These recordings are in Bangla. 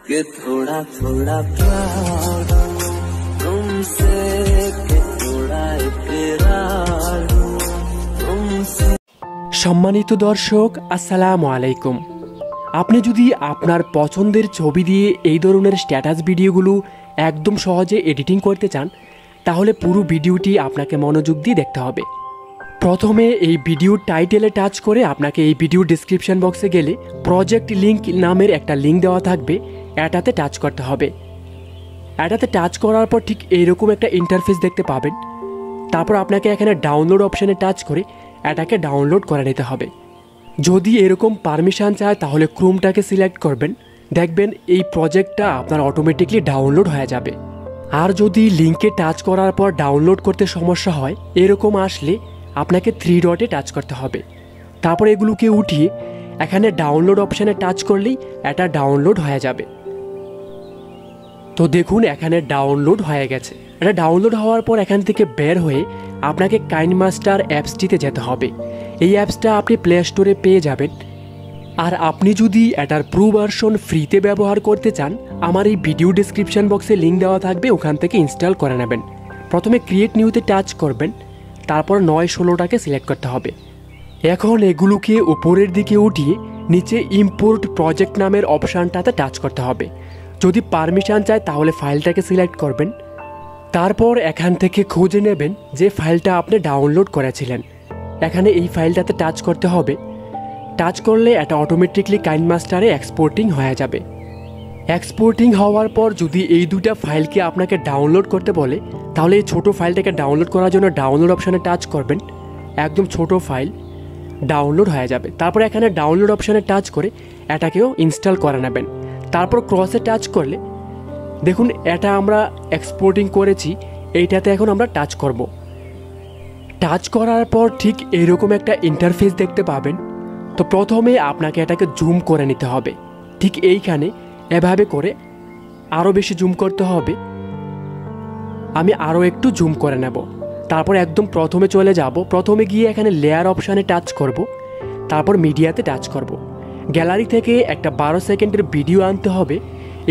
कि थोड़ा थोड़ा प्यार तुमसे कि थोड़ा इकरार तुमसे। সম্মানিত দর্শক আসসালামু আলাইকুম। আপনি যদি আপনার পছন্দের ছবি দিয়ে এই ধরনের স্ট্যাটাস ভিডিওগুলো একদম সহজে এডিটিং করতে চান তাহলে পুরো ভিডিওটি আপনাকে মনোযোগ দিয়ে দেখতে হবে। প্রথমে এই ভিডিওর টাইটেলে টাচ করে আপনাকে এই ভিডিওর ডেসক্রিপশন বক্সে গেলে প্রজেক্ট লিংক নামের একটা লিঙ্ক দেওয়া থাকবে, এটাতে টাচ করতে হবে। এটাতে টাচ করার পর ঠিক এইরকম একটা ইন্টারফেস দেখতে পাবেন। তারপর আপনাকে এখানে ডাউনলোড অপশানে টাচ করে এটাকে ডাউনলোড করে নিতে হবে। যদি এরকম পারমিশন চায় তাহলে ক্রোমটাকে সিলেক্ট করবেন, দেখবেন এই প্রজেক্টটা আপনার অটোমেটিকলি ডাউনলোড হয়ে যাবে। আর যদি লিঙ্কে টাচ করার পর ডাউনলোড করতে সমস্যা হয় এরকম আসলে আপনাকে 3 ডটে টাচ করতে হবে। তারপর এগুলোকে উঠিয়ে এখানে ডাউনলোড অপশানে টাচ করলেই এটা ডাউনলোড হয়ে যাবে। তো দেখুন এখানে ডাউনলোড হয়ে গেছে। এটা ডাউনলোড হওয়ার পর এখান থেকে বের হয়ে আপনাকে কাইনমাস্টার অ্যাপসটিতে যেতে হবে। এই অ্যাপসটা আপনি প্লে স্টোরে পেয়ে যাবেন। আর আপনি যদি এটার প্রো ভার্সন ফ্রিতে ব্যবহার করতে চান আমার এই ভিডিও ডেসক্রিপশন বক্সে লিঙ্ক দেওয়া থাকবে, ওখান থেকে ইনস্টল করে নেবেন। প্রথমে ক্রিয়েট নিউতে টাচ করবেন, তারপর 9-16টাকে সিলেক্ট করতে হবে। এখন এগুলোকে উপরের দিকে উঠিয়ে নিচে ইম্পোর্ট প্রজেক্ট নামের অপশানটাতে টাচ করতে হবে। যদি পারমিশন চায় তাহলে ফাইলটাকে সিলেক্ট করবেন। তারপর এখান থেকে খুঁজে নেবেন যে ফাইলটা আপনি ডাউনলোড করেছিলেন। এখানে এই ফাইলটাতে টাচ করতে হবে। টাচ করলে এটা অটোমেটিকলি কাইনমাস্টারে এক্সপোর্টিং হয়ে যাবে। এক্সপোর্টিং হওয়ার পর যদি এই দুটা ফাইলকে আপনাকে ডাউনলোড করতে বলে তাহলে এই ছোটো ফাইলটাকে ডাউনলোড করার জন্য ডাউনলোড অপশানে টাচ করবেন। একদম ছোট ফাইল ডাউনলোড হয়ে যাবে। তারপর এখানে ডাউনলোড অপশানে টাচ করে এটাকেও ইনস্টল করে নেবেন। তারপর ক্রসে টাচ করলে দেখুন এটা আমরা এক্সপোর্টিং করেছি, এইটাতে এখন আমরা টাচ করব। টাচ করার পর ঠিক এরকম একটা ইন্টারফেস দেখতে পাবেন। তো প্রথমে আপনাকে এটাকে জুম করে নিতে হবে। ঠিক এইখানে এভাবে করে আরও বেশি জুম করতে হবে। আমি আরও একটু জুম করে নেব। তারপর একদম প্রথমে চলে যাব। প্রথমে গিয়ে এখানে লেয়ার অপশানে টাচ করব, তারপর মিডিয়াতে টাচ করব। গ্যালারি থেকে একটা 12 সেকেন্ডের ভিডিও আনতে হবে।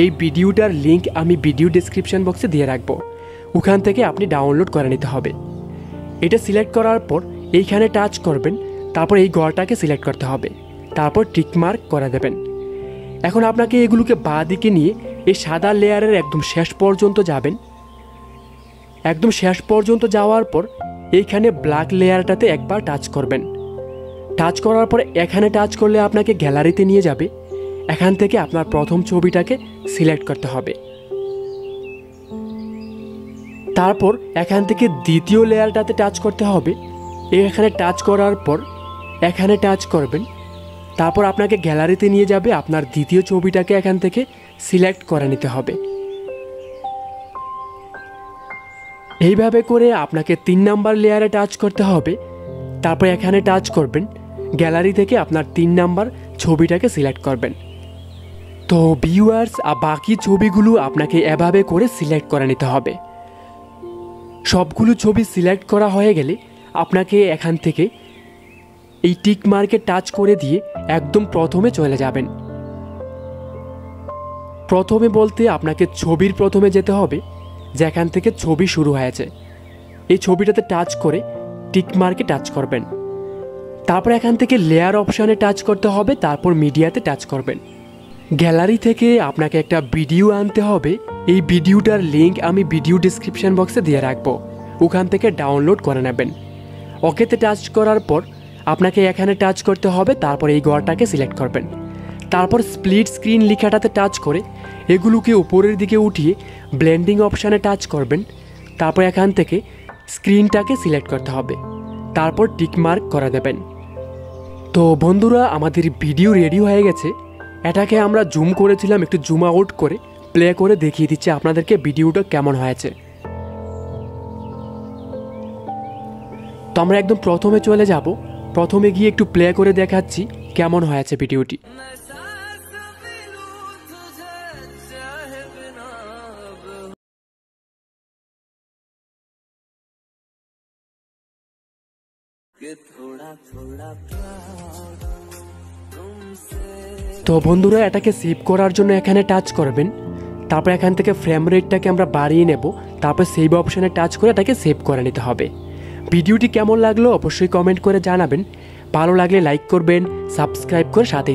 এই ভিডিওটার লিঙ্ক আমি ভিডিও ডেসক্রিপশন বক্সে দিয়ে রাখবো, ওখান থেকে আপনি ডাউনলোড করে নিতে হবে। এটা সিলেক্ট করার পর এইখানে টাচ করবেন, তারপর এই ঘরটাকে সিলেক্ট করতে হবে, তারপর টিকমার্ক করে দেবেন। এখন আপনাকে এগুলোকে বাঁ দিকে নিয়ে এই সাদা লেয়ারের একদম শেষ পর্যন্ত যাবেন। একদম শেষ পর্যন্ত যাওয়ার পর এইখানে ব্ল্যাক লেয়ারটাতে একবার টাচ করবেন। টাচ করার পর এখানে টাচ করলে আপনাকে গ্যালারিতে নিয়ে যাবে। এখান থেকে আপনার প্রথম ছবিটাকে সিলেক্ট করতে হবে। তারপর এখান থেকে দ্বিতীয় লেয়ারটাতে টাচ করতে হবে। এখানে টাচ করার পর এখানে টাচ করবেন। তারপর আপনাকে গ্যালারিতে নিয়ে যাবে। আপনার দ্বিতীয় ছবিটাকে এখান থেকে সিলেক্ট করে নিতে হবে। এইভাবে করে আপনাকে 3 নাম্বার লেয়ারে টাচ করতে হবে। তারপর এখানে টাচ করবেন। গ্যালারি থেকে আপনার 3 নাম্বার ছবিটাকে সিলেক্ট করবেন। তো ভিউয়ার্স বাকি ছবিগুলো আপনাকে এভাবে করে সিলেক্ট করে নিতে হবে। সবগুলো ছবি সিলেক্ট করা হয়ে গেলে আপনাকে এখান থেকে এই টিক মার্কে টাচ করে দিয়ে একদম প্রথমে চলে যাবেন। প্রথমে বলতে আপনাকে ছবির প্রথমে যেতে হবে, যেখান থেকে ছবি শুরু হয়েছে। এই ছবিটাতে টাচ করে টিক মার্কে টাচ করবেন। তারপর এখান থেকে লেয়ার অপশানে টাচ করতে হবে, তারপর মিডিয়াতে টাচ করবেন। গ্যালারি থেকে আপনাকে একটা ভিডিও আনতে হবে। এই ভিডিওটার লিঙ্ক আমি ভিডিও ডেসক্রিপশন বক্সে দিয়ে রাখবো, ওখান থেকে ডাউনলোড করে নেবেন। ওকেতে টাচ করার পর আপনাকে এখানে টাচ করতে হবে, তারপর এই ঘরটাকে সিলেক্ট করবেন। তারপর স্প্লিট স্ক্রিন লেখাটাতে টাচ করে এগুলোকে উপরের দিকে উঠিয়ে ব্লেন্ডিং অপশানে টাচ করবেন। তারপর এখান থেকে স্ক্রিনটাকে সিলেক্ট করতে হবে, তারপর টিকমার্ক করে দেবেন। তো বন্ধুরা আমাদের ভিডিও রেডি হয়ে গেছে। এটাকে আমরা জুম করেছিলাম, একটু জুম আউট করে প্লে করে দেখিয়ে দিচ্ছি আপনাদেরকে ভিডিওটা কেমন হয়েছে। তো আমরা একদম প্রথমে চলে যাব। প্রথমে গিয়ে একটু প্লে করে দেখাচ্ছি কেমন হয়েছে ভিডিওটি। कि थोड़ा थोड़ा प्यार तुमसे তো বন্ধুরা, এটাকে সেভ করার জন্য এখানে টাচ করবেন, তারপর এখান থেকে ফ্রেম রেটটাকে আমরা বাড়িয়ে নেব, তারপর সেভ অপশানে টাচ করে এটাকে সেভ করে নিতে হবে। ভিডিওটি কেমন লাগলো অবশ্যই কমেন্ট করে জানাবেন। ভালো লাগলে লাইক করবেন, সাবস্ক্রাইব করে সাথে